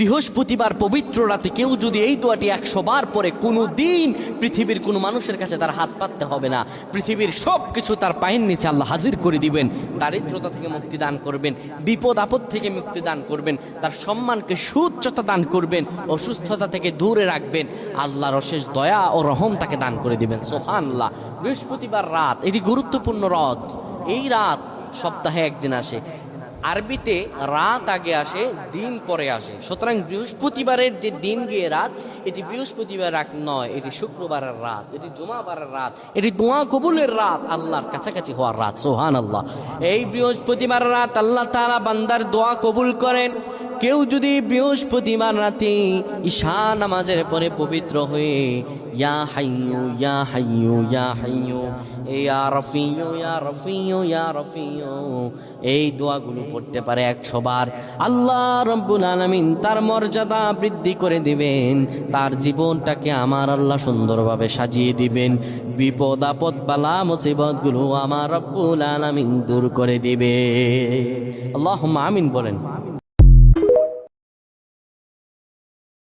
বৃহস্পতিবার পবিত্র রাতে কেউ যদি এই দোয়াটি 100 বার পরে, কোনো দিন পৃথিবীর কোনো মানুষের কাছে তার হাত পাততে হবে না। পৃথিবীর সব কিছু তার পায়ের নিচে আল্লাহ হাজির করে দিবেন। দারিদ্রতা থেকে মুক্তি দান করবেন, বিপদ আপদ থেকে মুক্তি দান করবেন, তার সম্মানকে সুউচ্চতা দান করবেন, অসুস্থতা থেকে দূরে রাখবেন। আল্লাহর অশেষ দয়া ও রহম তাকে দান করে দিবেন। সুবহানাল্লাহ। বৃহস্পতিবার রাত এটি গুরুত্বপূর্ণ রাত। এই রাত সপ্তাহে একদিন আসে। আরবিতে রাত আগে আসে, দিন পরে আসে। সুতরাং বৃহস্পতিবারের যে দিন গিয়ে রাত, এটি বৃহস্পতিবার রাত নয়, এটি শুক্রবারের রাত, এটি জুমাবারের রাত, এটি দোয়া কবুলের রাত, আল্লাহর কাছাকাছি হওয়ার রাত। সুবহানাল্লাহ। এই বৃহস্পতিবার রাত আল্লাহ তাআলা বান্দার দোয়া কবুল করেন। কেউ যদি বৃহস্পতিবার রাতে ঈশা নামাজের পরে পবিত্র হয়ে ইয়া হাইয়ু ইয়া হাইয়ু ইয়া হাইয়ু ইয়া রফিয়ু ইয়া রফিয়ু ইয়া রফিয়ু এই দোয়াগুলো পড়তে পারে 100 বার, আল্লাহ রাব্বুল আলামিন তার মর্যাদা বৃদ্ধি করে দিবেন। তার জীবনটাকে আমার আল্লাহ সুন্দরভাবে সাজিয়ে দিবেন। বিপদ আপদ বালা মুসিবতগুলো আমার রাব্বুল আলামিন দূর করে দিবে। আল্লাহুম্মা আমিন বলেন।